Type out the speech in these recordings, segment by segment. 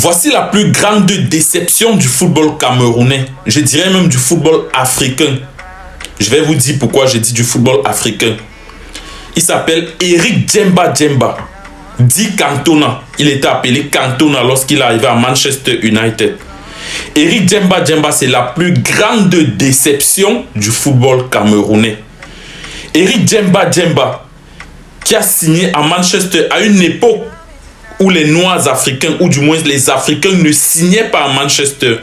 Voici la plus grande déception du football camerounais. Je dirais même du football africain. Je vais vous dire pourquoi je dis du football africain. Il s'appelle Eric Djemba Djemba, dit Cantona. Il était appelé Cantona lorsqu'il est arrivé à Manchester United. Eric Djemba Djemba, c'est la plus grande déception du football camerounais. Eric Djemba Djemba, qui a signé à Manchester à une époque où les Noirs africains, ou du moins les Africains, ne signaient pas à Manchester.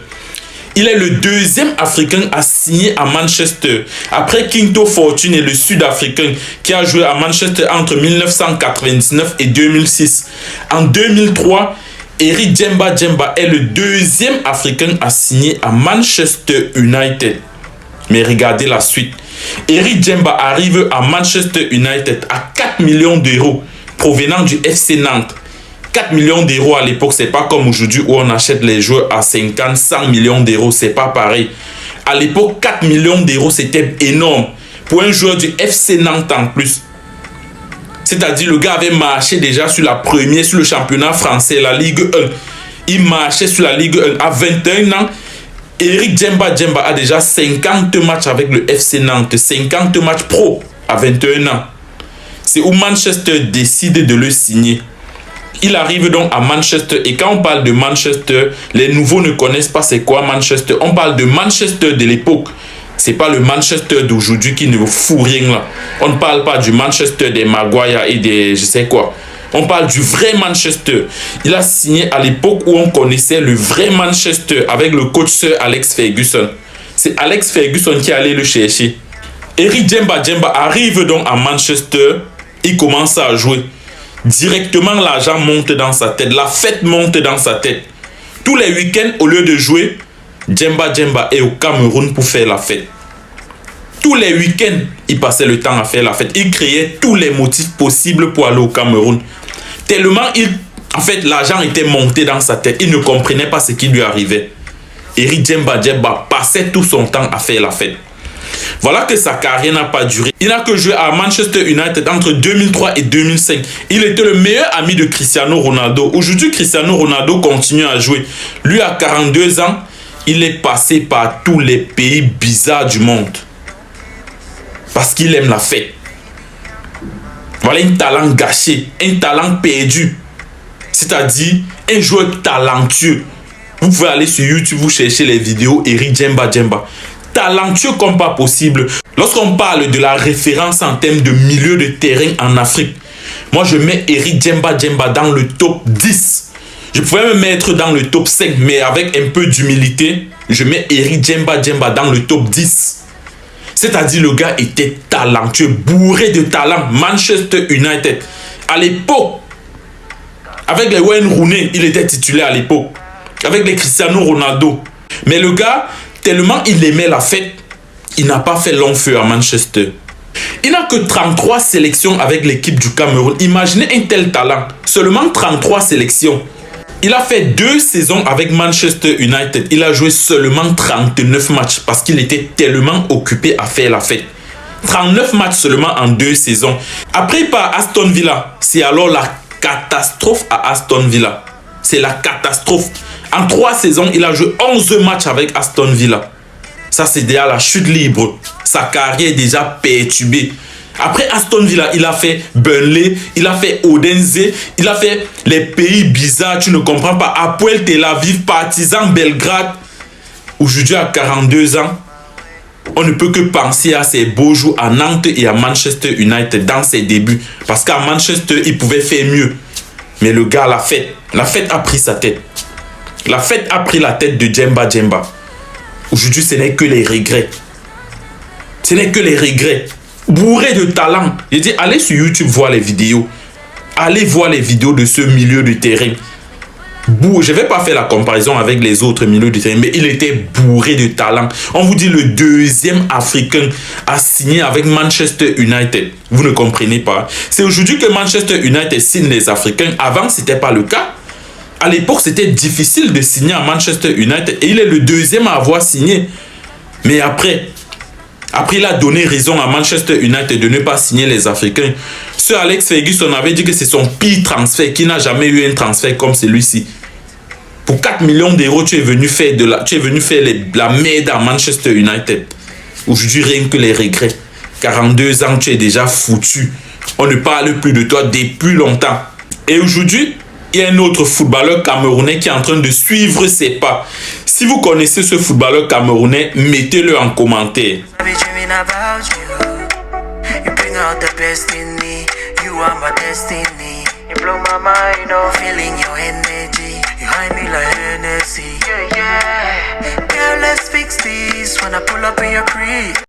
Il est le deuxième Africain à signer à Manchester, après Quinto Fortune et le Sud-Africain, qui a joué à Manchester entre 1999 et 2006. En 2003, Eric Djemba Djemba est le deuxième Africain à signer à Manchester United. Mais regardez la suite. Eric Djemba arrive à Manchester United à 4 millions d'euros provenant du FC Nantes. 4 millions d'euros à l'époque, c'est pas comme aujourd'hui où on achète les joueurs à 50, 100 millions d'euros, c'est pas pareil. À l'époque, 4 millions d'euros, c'était énorme pour un joueur du FC Nantes en plus. C'est-à-dire, le gars avait marché déjà sur le championnat français, la Ligue 1. Il marchait sur la Ligue 1 à 21 ans. Eric Djemba Djemba a déjà 50 matchs avec le FC Nantes, 50 matchs pro à 21 ans. C'est où Manchester décide de le signer. Il arrive donc à Manchester, et quand on parle de Manchester, les nouveaux ne connaissent pas c'est quoi Manchester. On parle de Manchester de l'époque. C'est pas le Manchester d'aujourd'hui qui ne fout rien là. On ne parle pas du Manchester des Maguire et des je sais quoi. On parle du vrai Manchester. Il a signé à l'époque où on connaissait le vrai Manchester avec le coach Sir Alex Ferguson. C'est Alex Ferguson qui allait le chercher. Eric Djemba Djemba arrive donc à Manchester. Il commence à jouer. Directement, l'argent monte dans sa tête. La fête monte dans sa tête. Tous les week-ends, au lieu de jouer, Djemba Djemba est au Cameroun pour faire la fête. Tous les week-ends, il passait le temps à faire la fête. Il créait tous les motifs possibles pour aller au Cameroun. Tellement, l'argent était monté dans sa tête. Il ne comprenait pas ce qui lui arrivait. Eric Djemba Djemba passait tout son temps à faire la fête. Voilà que sa carrière n'a pas duré. Il n'a que joué à Manchester United entre 2003 et 2005. Il était le meilleur ami de Cristiano Ronaldo. Aujourd'hui, Cristiano Ronaldo continue à jouer. Lui, à 42 ans, il est passé par tous les pays bizarres du monde. Parce qu'il aime la fête. Voilà un talent gâché, un talent perdu. C'est-à-dire un joueur talentueux. Vous pouvez aller sur YouTube, vous cherchez les vidéos Eric Djemba Djemba. Talentueux comme pas possible. Lorsqu'on parle de la référence en termes de milieu de terrain en Afrique, moi je mets Eric Djemba Djemba dans le top 10. Je pouvais me mettre dans le top 5, mais avec un peu d'humilité, je mets Eric Djemba Djemba dans le top 10. C'est-à-dire le gars était talentueux, bourré de talent. Manchester United. À l'époque, avec les Wayne Rooney, il était titulaire à l'époque. Avec les Cristiano Ronaldo. Mais le gars, tellement il aimait la fête, il n'a pas fait long feu à Manchester. Il n'a que 33 sélections avec l'équipe du Cameroun. Imaginez un tel talent. Seulement 33 sélections. Il a fait 2 saisons avec Manchester United. Il a joué seulement 39 matchs parce qu'il était tellement occupé à faire la fête. 39 matchs seulement en 2 saisons. Après, il part à Aston Villa. C'est alors la catastrophe à Aston Villa. C'est la catastrophe. En 3 saisons, il a joué 11 matchs avec Aston Villa. Ça, c'est déjà la chute libre. Sa carrière est déjà perturbée. Après Aston Villa, il a fait Burnley, il a fait Odense, il a fait les pays bizarres, tu ne comprends pas. Hapoel Tel Aviv, Partizan Belgrade. Aujourd'hui, à 42 ans, on ne peut que penser à ses beaux jours à Nantes et à Manchester United dans ses débuts. Parce qu'à Manchester, il pouvait faire mieux. Mais le gars, la fête a pris sa tête. La fête a pris la tête de Djemba Djemba. Aujourd'hui, ce n'est que les regrets. Ce n'est que les regrets. Bourré de talent. Je dis, allez sur YouTube voir les vidéos. Allez voir les vidéos de ce milieu de terrain. Je ne vais pas faire la comparaison avec les autres milieux de terrain, mais il était bourré de talent. On vous dit le deuxième Africain à signer avec Manchester United. Vous ne comprenez pas. C'est aujourd'hui que Manchester United signe les Africains. Avant, ce n'était pas le cas. À l'époque, c'était difficile de signer à Manchester United. Et il est le deuxième à avoir signé. Mais après, il a donné raison à Manchester United de ne pas signer les Africains. Sir Alex Ferguson avait dit que c'est son pire transfert, qu'il n'a jamais eu un transfert comme celui-ci. pour 4 millions d'euros, tu es venu faire la merde à Manchester United. Aujourd'hui, rien que les regrets. 42 ans, tu es déjà foutu. On ne parle plus de toi depuis longtemps. Et aujourd'hui, il y a un autre footballeur camerounais qui est en train de suivre ses pas. Si vous connaissez ce footballeur camerounais, mettez-le en commentaire.